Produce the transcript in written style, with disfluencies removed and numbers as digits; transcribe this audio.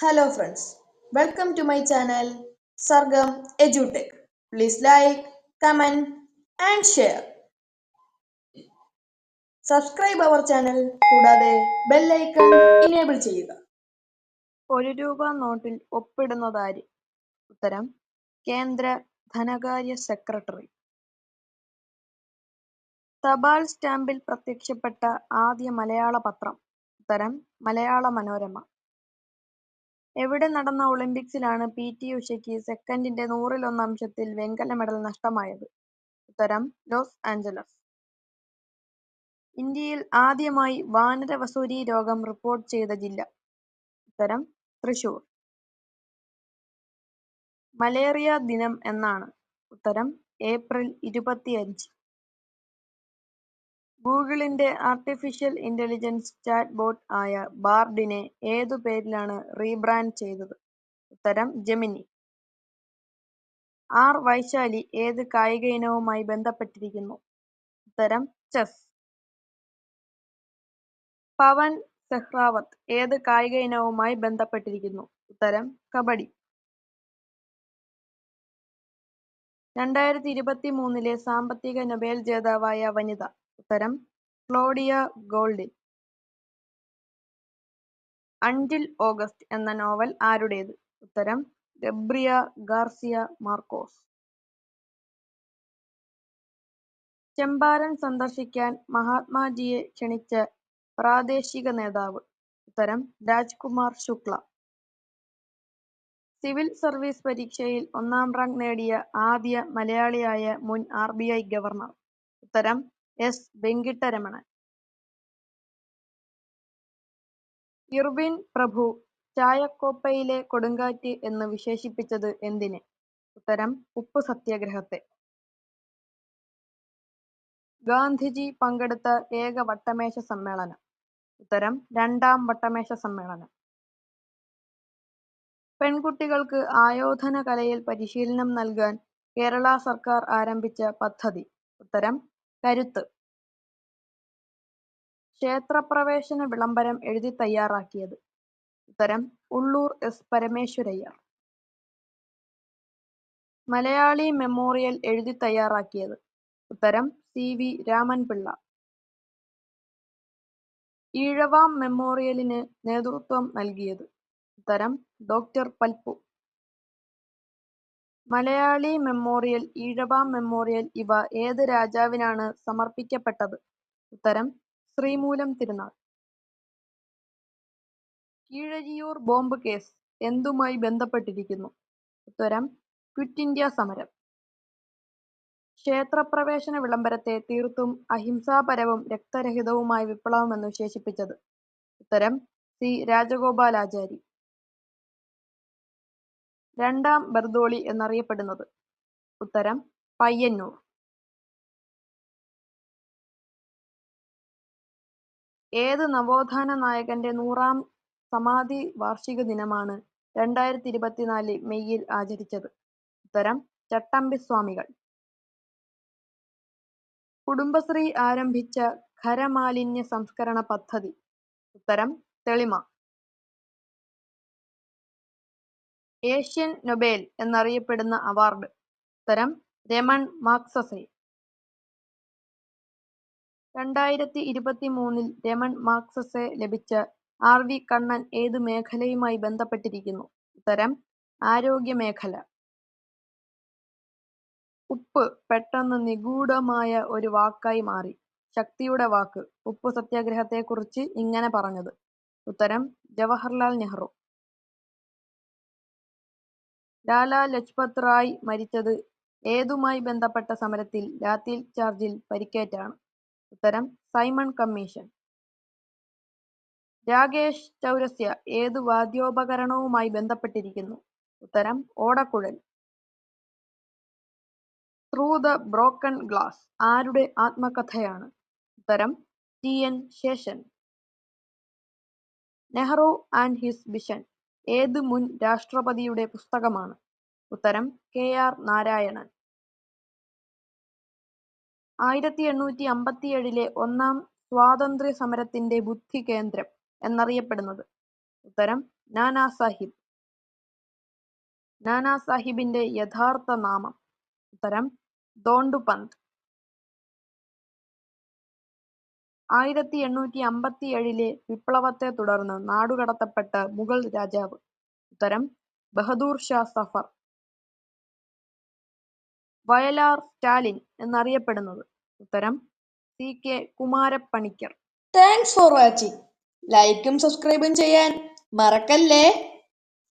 Hello friends, welcome to my channel Sargam EduTech. Please like, comment and share. Subscribe our channel കൂടാതെ bell icon enable ചെയ്യുക. ₹1 നോട്ടിൽ ഒപ്പിടുന്നതാര്? ഉത്തരം: കേന്ദ്ര ധനകാര്യ secretary. തപാൽ സ്റ്റാമ്പിൽ പ്രത്യക്ഷപ്പെട്ട ആദ്യ മലയാള പത്രം? ഉത്തരം: മലയാള മനോരമ. എവിടെ നടന്ന ഒളിമ്പിക്സിലാണ് പി.ടി. ഉഷയ്ക്ക് സെക്കൻഡിന്റെ 100ൽ 1 അംശത്തിൽ വെങ്കല മെഡൽ നഷ്ടമായത്? ഉത്തരം: ലോസ് ആഞ്ചലസ്. ഇന്ത്യയിൽ ആദ്യമായി വാനരവസൂരി രോഗം റിപ്പോർട്ട് ചെയ്ത ജില്ല? ഉത്തരം: തൃശൂർ. മലേറിയ ദിനം എന്നാണ്? ഉത്തരം: ഏപ്രിൽ 25. ഗൂഗിളിന്റെ ആർട്ടിഫിഷ്യൽ ഇന്റലിജൻസ് ചാറ്റ് ബോട്ട് ആയ ബാർഡിനെ ഏതു പേരിലാണ് റീബ്രാൻഡ് ചെയ്തത്? ഉത്തരം: ജെമിനി. ആർ. വൈശാലി ഏത് കായിക ഇനവുമായി ബന്ധപ്പെട്ടിരിക്കുന്നു? ഉത്തരം: ചെസ്. പവൻ സെഹ്റാവത്ത് ഏത് കായിക ഇനവുമായി ബന്ധപ്പെട്ടിരിക്കുന്നു? ഉത്തരം: കബഡി. 2023 സാമ്പത്തിക നൊബേൽ ജേതാവായ വനിത? ഉത്തരം: ക്ലോഡിയ ഗോൾഡിൻ. അൺടിൽ ഓഗസ്റ്റ് എന്ന നോവൽ ആരുടേത്? ഉത്തരം: ഗബ്രിയ ഗാർസിയ മാർക്കോസ്. ചമ്പാരൻ സന്ദർശിക്കാൻ മഹാത്മാജിയെ ക്ഷണിച്ച പ്രാദേശിക നേതാവ്? ഉത്തരം: രാജ്കുമാർ ശുക്ല. സിവിൽ സർവീസ് പരീക്ഷയിൽ 1ാം റാങ്ക് നേടിയ ആദ്യ മലയാളിയായ മുൻ RBI ഗവർണർ? ഉത്തരം: എസ്. വെങ്കിട്ടരമണൻ. ഇർവിൻ പ്രഭു ചായക്കോപ്പയിലെ കൊടുങ്കാറ്റ് എന്ന് വിശേഷിപ്പിച്ചത് എന്തിനെ? ഉത്തരം: ഉപ്പു സത്യാഗ്രഹത്തെ. ഗാന്ധിജി പങ്കെടുത്ത ഏക വട്ടമേശ സമ്മേളനം? ഉത്തരം: 2ാം വട്ടമേശ സമ്മേളനം. പെൺകുട്ടികൾക്ക് ആയോധന കലയിൽ പരിശീലനം നൽകാൻ കേരള സർക്കാർ ആരംഭിച്ച പദ്ധതി? ഉത്തരം: കരുത്ത്. ക്ഷേത്രപ്രവേശന വിളംബരം എഴുതി തയ്യാറാക്കിയത്? ഉത്തരം: ഉള്ളൂർ എസ്. പരമേശ്വരയ്യർ. മലയാളി മെമ്മോറിയൽ എഴുതി തയ്യാറാക്കിയത്? ഉത്തരം: CV രാമൻപിള്ള. ഈഴവാം മെമ്മോറിയലിന് നേതൃത്വം നൽകിയത്? ഉത്തരം: ഡോക്ടർ പൽപ്പു. മലയാളി മെമ്മോറിയൽ, ഈഴവാം മെമ്മോറിയൽ ഇവ ഏത് രാജാവിനാണ് സമർപ്പിക്കപ്പെട്ടത്? ഉത്തരം: ശ്രീമൂലം തിരുനാൾ. കീഴരിയൂർ ബോംബ് കേസ് എന്തുമായി ബന്ധപ്പെട്ടിരിക്കുന്നു? ഉത്തരം: ക്വിറ്റ് ഇന്ത്യ സമരം. ക്ഷേത്രപ്രവേശന വിളംബരത്തെ തീർത്തും അഹിംസാപരവും രക്തരഹിതവുമായ വിപ്ലവമെന്ന് വിശേഷിപ്പിച്ചത്? ഉത്തരം: C. രാജഗോപാലാചാരി. 2ാം ബർദോളി എന്നറിയപ്പെടുന്നത്? ഉത്തരം: പയ്യന്നൂർ. ഏത് നവോത്ഥാന നായകന്റെ 100ാം സമാധി വാർഷിക ദിനമാണ് 2024 മെയ്യിൽ ആചരിച്ചത്? ഉത്തരം: ചട്ടമ്പിസ്വാമികൾ. കുടുംബശ്രീ ആരംഭിച്ച ഖരമാലിന്യ സംസ്കരണ പദ്ധതി? ഉത്തരം: തെളിമ. ഏഷ്യൻ നൊബേൽ എന്നറിയപ്പെടുന്ന അവാർഡ്? ഉത്തരം: രമൺ മാഗ്സസെ. 2023 രമൺ മാഗ്സസെ ലഭിച്ച RV കണ്ണൻ ഏത് മേഖലയുമായി ബന്ധപ്പെട്ടിരിക്കുന്നു? ഉത്തരം: ആരോഗ്യമേഖല. ഉപ്പ് പെട്ടെന്ന് നിഗൂഢമായ ഒരു വാക്കായി മാറി. ശക്തിയുടെ വാക്ക് ഉപ്പു സത്യാഗ്രഹത്തെക്കുറിച്ച് ഇങ്ങനെ പറഞ്ഞത്? ഉത്തരം: ജവഹർലാൽ നെഹ്റു. ലാലാ ലജ്പത് റായ് മരിച്ചത് ഏതുമായി ബന്ധപ്പെട്ട സമരത്തിൽ ലാത്തി ചാർജിൽ പരിക്കേറ്റാണ്? ഉത്തരം: സൈമൺ കമ്മീഷൻ. രാകേഷ് ചൗരസ്യ ഏതു വാദ്യോപകരണവുമായി ബന്ധപ്പെട്ടിരിക്കുന്നു? ഉത്തരം: ഓടക്കുഴൽ. ത്രൂ ദ ബ്രോക്കൺ ഗ്ലാസ് ആരുടെ ആത്മകഥയാണ്? ഉത്തരം: TN Seshan. Nehru and his vision ഏത് മുൻ രാഷ്ട്രപതിയുടെ പുസ്തകമാണ്? ഉത്തരം: KR നാരായണൻ. 1857 1ാം സ്വാതന്ത്ര്യ സമരത്തിന്റെ ബുദ്ധി കേന്ദ്രം എന്നറിയപ്പെടുന്നത്? ഉത്തരം: നാനാ സാഹിബ്. നാനാ സാഹിബിന്റെ യഥാർത്ഥ നാമം? ഉത്തരം ദോണ്ടുപന്ത്. 1857 വിപ്ലവത്തെ തുടർന്ന് നാടുകടത്തപ്പെട്ട മുഗൾ രാജാവ്? ഉത്തരം ബഹദൂർ ഷാ സഫർ. വയലാർ സ്റ്റാലിൻ എന്നറിയപ്പെടുന്നത്? ഉത്തരം CK Kumarapanicker. Thanks for watching. ലൈക്കും സബ്സ്ക്രൈബും ചെയ്യാൻ മറക്കല്ലേ.